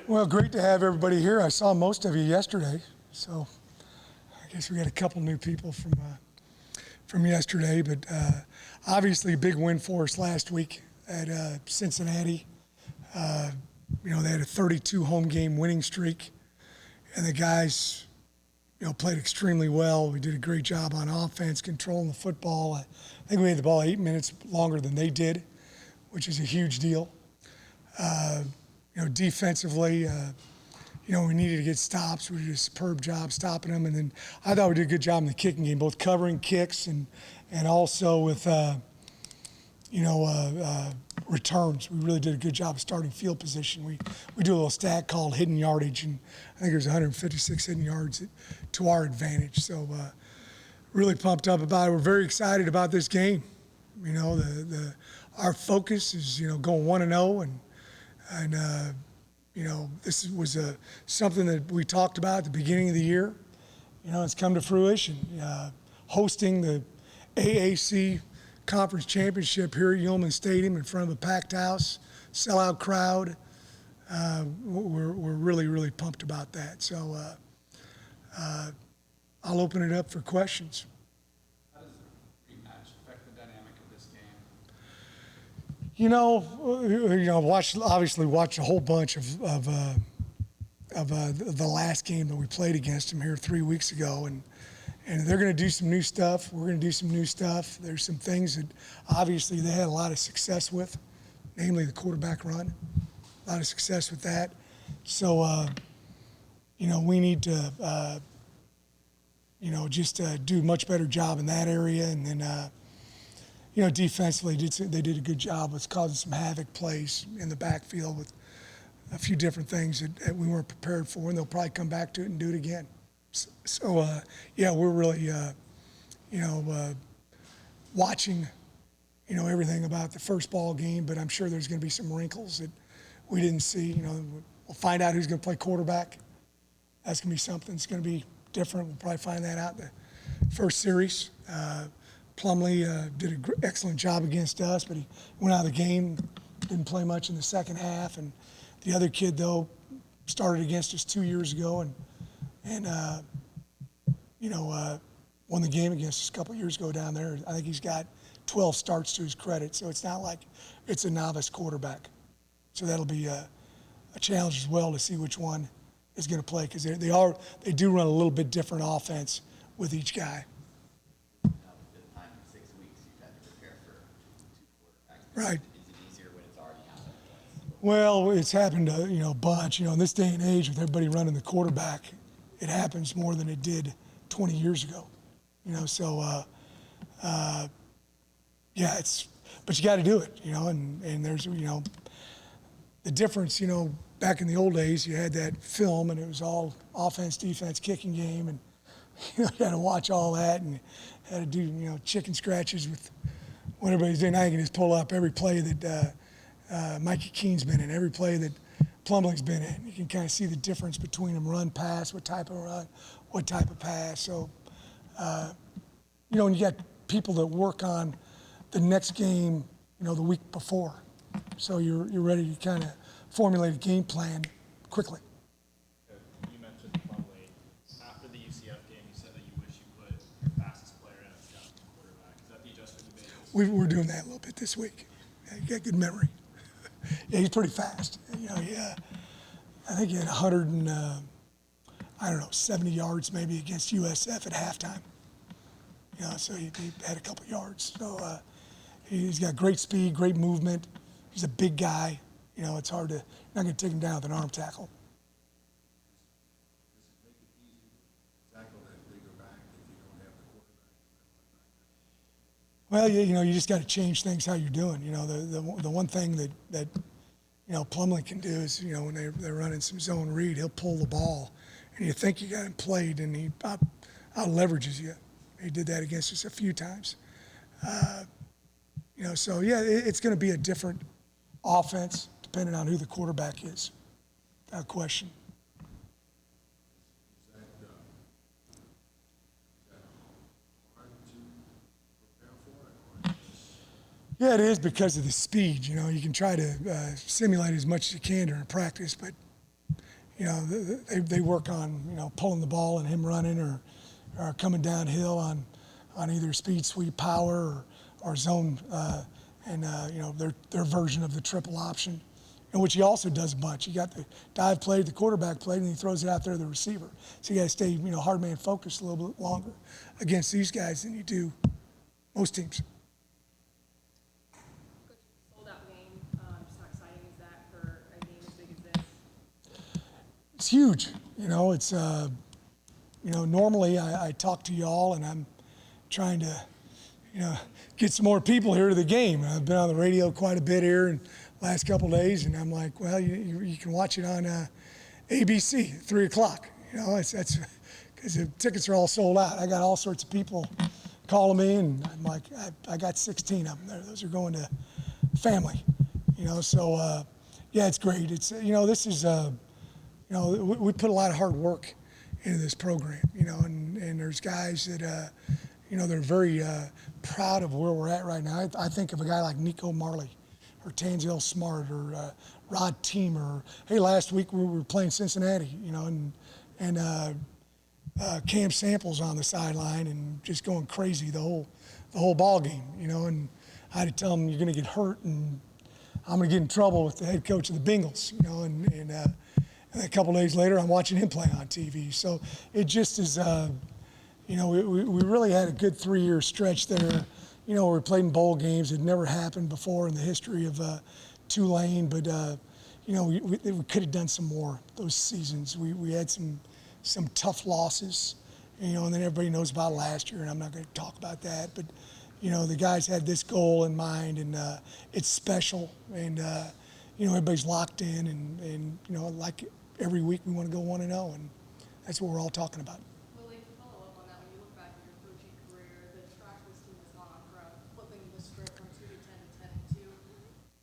Well, great to have everybody here. I saw most of you yesterday, so I guess we got a couple new people from yesterday. But obviously, a big win for us last week at Cincinnati. They had a 32 home game winning streak, and the guys, played extremely well. We did a great job on offense, controlling the football. I think we had the ball 8 minutes longer than they did, which is a huge deal. Defensively, we needed to get stops. We did a superb job stopping them. And then I thought we did a good job in the kicking game, both covering kicks and also with, returns. We really did a good job of starting field position. We do a little stat called hidden yardage, and I think there's 156 hidden yards to our advantage. So really pumped up about it. We're very excited about this game. Our focus is, going 1-0 and this was something that we talked about at the beginning of the year. It's come to fruition. Hosting the AAC Conference Championship here at Yeoman Stadium in front of a packed house, sellout crowd. We're really, really pumped about that. So I'll open it up for questions. How does the rematch affect the dynamic of this game? Watched a whole bunch of the last game that we played against them here 3 weeks ago, and they're going to do some new stuff. We're going to do some new stuff. There's some things that obviously they had a lot of success with, namely the quarterback run. A lot of success with that. So, we need to, do a much better job in that area. And then, defensively, they did a good job with causing some havoc plays in the backfield with a few different things that we weren't prepared for, and they'll probably come back to it and do it again. So, we're really, watching, everything about the first ball game, but I'm sure there's going to be some wrinkles that we didn't see. We'll find out who's going to play quarterback. That's going to be something that's going to be different. We'll probably find that out in the first series. Plumlee did an excellent job against us, but he went out of the game, didn't play much in the second half. And the other kid, though, started against us 2 years ago and won the game against us a couple years ago down there. I think he's got 12 starts to his credit, so it's not like it's a novice quarterback. So that'll be a challenge as well to see which one is going to play, because they do run a little bit different offense with each guy. Now, the time of 6 weeks, you've had to prepare for two quarterbacks. Right. Is it easier when it's already happened once? Well, it's happened a bunch. In this day and age with everybody running the quarterback, it happens more than it did 20 years ago. But you got to do it, and there's, the difference, back in the old days, you had that film and it was all offense, defense, kicking game, and you had to watch all that and had to do, chicken scratches with what everybody's doing. Now you can just pull up every play that Mikey Keene's been in, every play that Plumlee's been in. You can kind of see the difference between them, run, pass, what type of run, what type of pass. So, and you got people that work on the next game, the week before. So you're ready to kind of formulate a game plan quickly. You mentioned Plumlee. After the UCF game, you said that you wish you put your fastest player in as scout quarterback. Is that the adjustment you made? We're doing that a little bit this week. Yeah, you got good memory. Yeah, he's pretty fast. I think he had 70 yards maybe against USF at halftime. So he had a couple yards. So he's got great speed, great movement. He's a big guy. It's hard to, not going to take him down with an arm tackle. Does it make it easy to tackle that bigger back if you don't have the quarterback? Well, you just got to change things how you're doing. The one thing that Plumlee can do is, when they're running some zone read, he'll pull the ball, and you think you got him played, and he out leverages you. He did that against us a few times. So it's going to be a different offense depending on who the quarterback is. Without question. Is that hard to prepare for it? Yeah, it is because of the speed. You can try to simulate as much as you can during practice, but they work on, pulling the ball and him running or coming downhill on either speed, sweep, power or zone, and their version of the triple option, and which he also does a bunch. You got the dive play, the quarterback play, and he throws it out there to the receiver. So you got to stay, hard man focused a little bit longer against these guys than you do most teams. Sold out game. Just how exciting is that for a game as big as this? It's huge. It's normally I talk to y'all and I'm trying to, get some more people here to the game. I've been on the radio quite a bit here in the last couple of days, and I'm like, well, you can watch it on ABC, 3 o'clock. That's because the tickets are all sold out. I got all sorts of people calling me, and I'm like, I got 16 of them there. Those are going to family, So yeah, it's great. It's this is we put a lot of hard work into this program, and there's guys that they're very proud of where we're at right now. I think of a guy like Nico Marley or Tanzel Smart or Rod Teamer. Hey, last week we were playing Cincinnati, and Cam Samples on the sideline and just going crazy the whole ball game, and I had to tell him, you're going to get hurt and I'm going to get in trouble with the head coach of the Bengals, and a couple days later I'm watching him play on TV. So it just is, we really had a good 3-year stretch there, where we played in bowl games. It never happened before in the history of Tulane, but we could have done some more those seasons. We had some tough losses, and then everybody knows about last year, and I'm not going to talk about that, but the guys had this goal in mind, and it's special, and everybody's locked in, and like every week we want to go 1-0, and that's what we're all talking about. Willie, to follow up on that, when you look back at your coaching career, the track this team has gone from flipping the script from 2 to 10 to 10 to 2.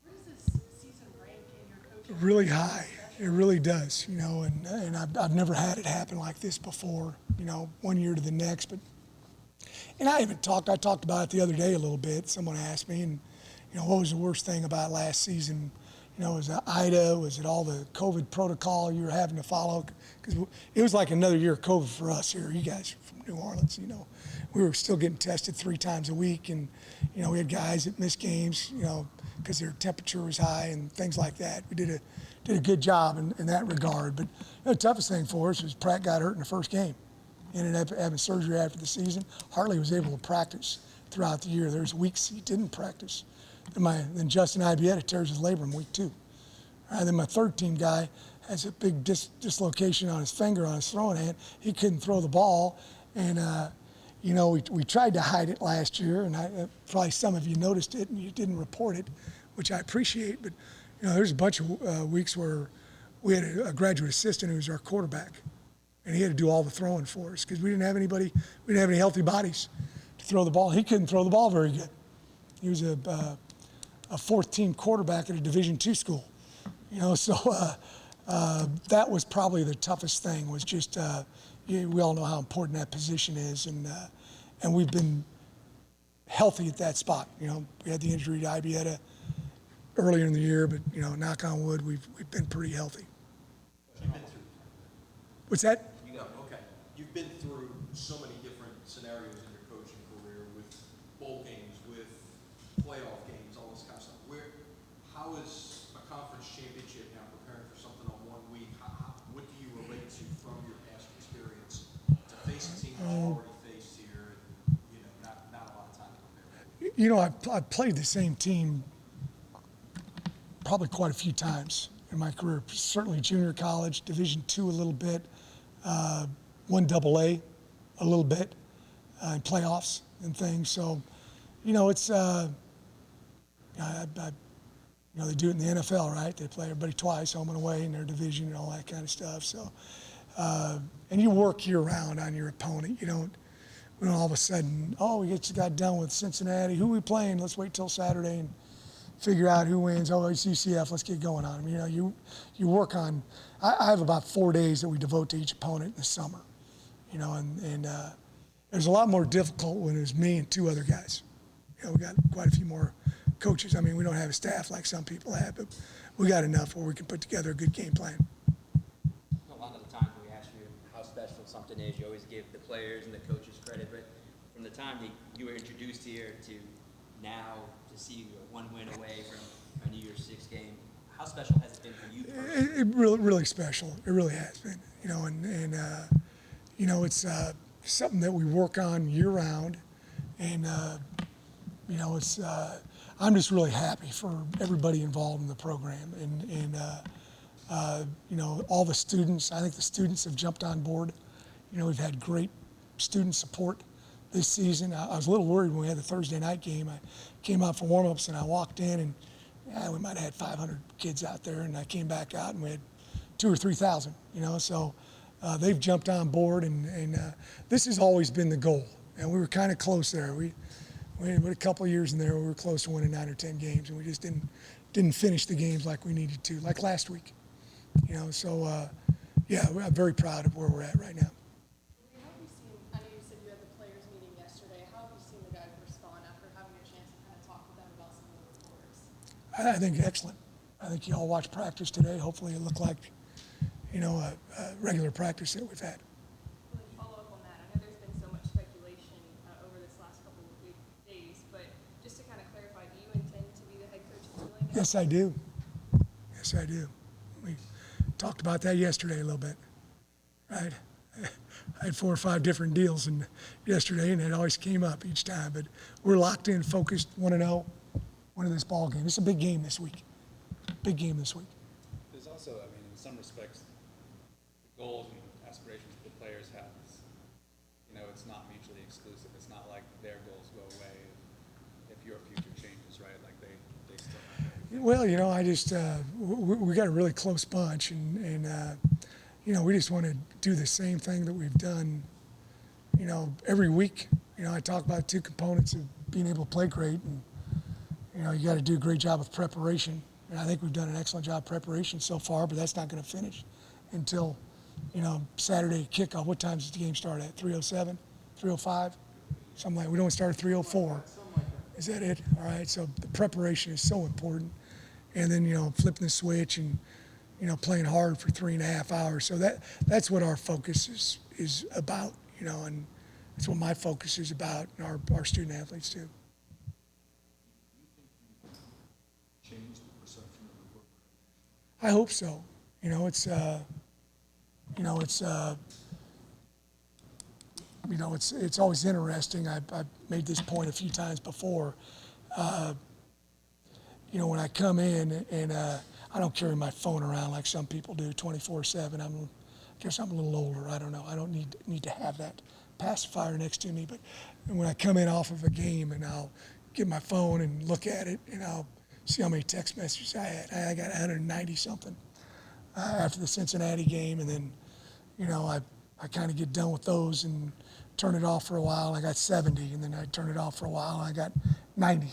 Where does this season rank in your coaching? Really high. It really does, and I've never had it happen like this before, one year to the next. And I talked about it the other day a little bit. Someone asked me, and, what was the worst thing about last season? Was it Ida? Was it all the COVID protocol you were having to follow? Because it was like another year of COVID for us here. You guys are from New Orleans, we were still getting tested 3 times a week, and we had guys that missed games, because their temperature was high and things like that. We did a good job in that regard. But the toughest thing for us was Pratt got hurt in the first game. Ended up having surgery after the season. Hartley was able to practice throughout the year. There's weeks he didn't practice. Then Justin Ibieta tears his labrum week 2. Then my third team guy has a big dislocation on his finger on his throwing hand. He couldn't throw the ball, and we tried to hide it last year, and probably some of you noticed it and you didn't report it, which I appreciate. But there's a bunch of weeks where we had a graduate assistant who was our quarterback, and he had to do all the throwing for us because we didn't have any healthy bodies to throw the ball. He couldn't throw the ball very good. He was a 4th team quarterback at a Division II school, so that was probably the toughest thing. Was just we all know how important that position is, and we've been healthy at that spot. We had the injury to Ibieta earlier in the year, but knock on wood, we've been pretty healthy. What's that? Okay. You've been through so many different scenarios in your coaching career with bowl games, with playoff games, all this kind of stuff. How is a conference championship now preparing for something on 1 week? What do you relate to from your past experience to face a team you've already faced here and, not a lot of time to prepare? I've played the same team probably quite a few times in my career, certainly junior college, Division II a little bit, 1AA a little bit, in playoffs and things. So, it's, they do it in the NFL, right? They play everybody twice, home and away in their division and all that kind of stuff. So, and you work year round on your opponent. We don't all of a sudden, we just got done with Cincinnati. Who are we playing? Let's wait till Saturday and figure out who wins. It's UCF. Let's get going on them. You work on. I have about 4 days that we devote to each opponent in the summer. And there's a lot more difficult when it was me and 2 other guys. We got quite a few more coaches. We don't have a staff like some people have, but we got enough where we can put together a good game plan. something is, you always give the players and the coaches credit, but from the time that you were introduced here to now to see one win away from a New Year's Six game, how special has it been for you personally? It really, really special. It really has been, it's something that we work on year round, and it's. I'm just really happy for everybody involved in the program, and all the students. I think the students have jumped on board. We've had great student support this season. I was a little worried when we had the Thursday night game. I came out for warm-ups and I walked in, and we might have had 500 kids out there, and I came back out and we had 2,000 or 3,000. So they've jumped on board, and this has always been the goal. And we were kind of close there. We had a couple of years in there where we were close to winning 9 or 10 games, and we just didn't finish the games like we needed to, like last week. I'm very proud of where we're at right now. How have you seen, I know you said you had the players meeting yesterday, how have you seen the guys respond after having a chance to kind of talk with them about some of the reports? I think excellent. I think you all watched practice today. Hopefully it looked like, a regular practice that we've had. Really follow up on that. I know there's been so much speculation over this last couple of days, but just to kind of clarify, do you intend to be the head coach of Tulane? Yes, I do. Yes, I do. We talked about that yesterday a little bit, right? I had 4 or 5 different deals yesterday, and it always came up each time. But we're locked in, focused, want to know, winning this ball game. It's a big game this week. Big game this week. There's also, in some respects, the goals and aspirations the players have. It's not mutually exclusive. It's not like their goals go away if your future changes, right? Like they still have. Well, I just we got a really close bunch, and we just want to do the same thing that we've done, every week. I talk about 2 components of being able to play great, and you got to do a great job of preparation. And I think we've done an excellent job of preparation so far, but that's not going to finish until, Saturday kickoff. What time does the game start at? 3:07, 3:05, something like. We don't start at 3:04. Is that it? All right. So the preparation is so important, and then flipping the switch and playing hard for 3.5 hours. So that's what our focus is about. And that's what my focus is about, and our student athletes too. Change the perception of the program. I hope so. It's always interesting. I've made this point a few times before. When I come in and I don't carry my phone around like some people do 24/7. I guess I'm a little older. I don't know. I don't need to have that pacifier next to me. But when I come in off of a game, and I'll get my phone and look at it, and I'll see how many text messages I had. I got 190 something after the Cincinnati game, and then I kind of get done with those and turn it off for a while. I got 70, and then I turn it off for a while, and I got 90.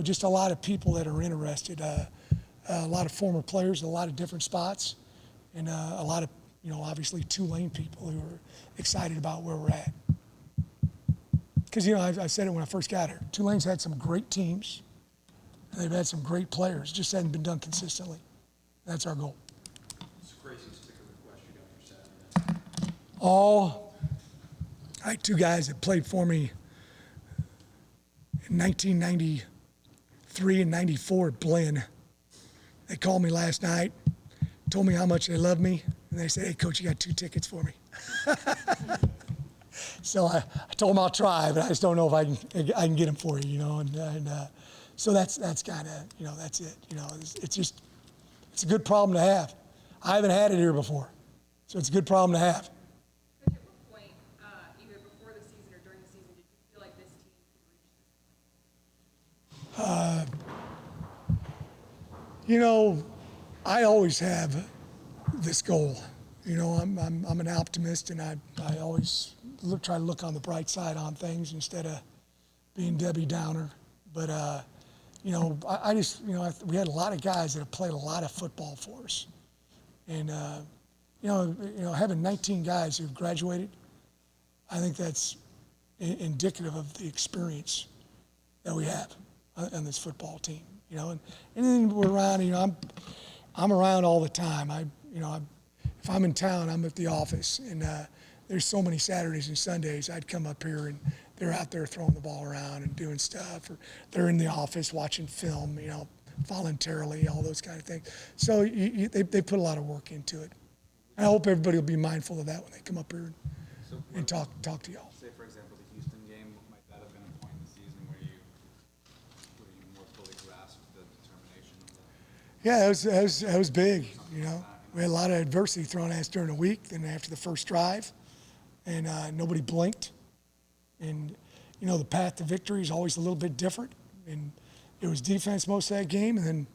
Just a lot of people that are interested. A lot of former players, a lot of different spots, and a lot of obviously Tulane people who are excited about where we're at. Because I said it when I first got here. Tulane's had some great teams, and they've had some great players. It just hasn't been done consistently. That's our goal. It's the craziest sticker request you got for Saturday. I had 2 guys that played for me in 1993 and 94 at Blinn. They called me last night, told me how much they loved me, and they said, "Hey, Coach, you got 2 tickets for me." So I told them I'll try, but I just don't know if I can get them for you, so that's kind of, that's it. It's a good problem to have. I haven't had it here before, so it's a good problem to have. Coach, at what point, either before the season or during the season, did you feel like this team could reach this? I always have this goal. I'm an optimist, and I always try to look on the bright side on things instead of being Debbie Downer. But I just we had a lot of guys that have played a lot of football for us, and having 19 guys who've graduated, I think that's indicative of the experience that we have on this football team. And then we're around. I'm around all the time. if I'm in town, I'm at the office, and there's so many Saturdays and Sundays I'd come up here and they're out there throwing the ball around and doing stuff, or they're in the office watching film, you know, voluntarily, all those kind of things. So they put a lot of work into it. I hope everybody will be mindful of that when they come up here and talk to y'all. Say, for example, the Houston game, might that have been a point in the season where you more fully grasped the determination of the Yeah, that was big, you know. We had a lot of adversity thrown at us during the week, and after the first drive, and nobody blinked. And, you know, the path to victory is always a little bit different. And it was defense most of that game, and then,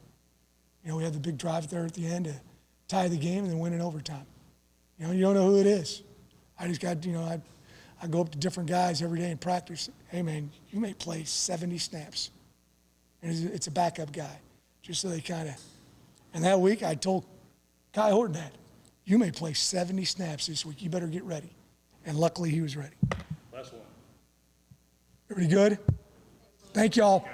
you know, we had the big drive there at the end to tie the game and then win in overtime. You know, you don't know who it is. I just got, you know, I go up to different guys every day in practice. Hey, man, you may play 70 snaps. And it's a backup guy, just so they kind of. And that week, I told Kai Horton that. You may play 70 snaps this week. You better get ready. And luckily, he was ready. Last one. Everybody good? Thank y'all.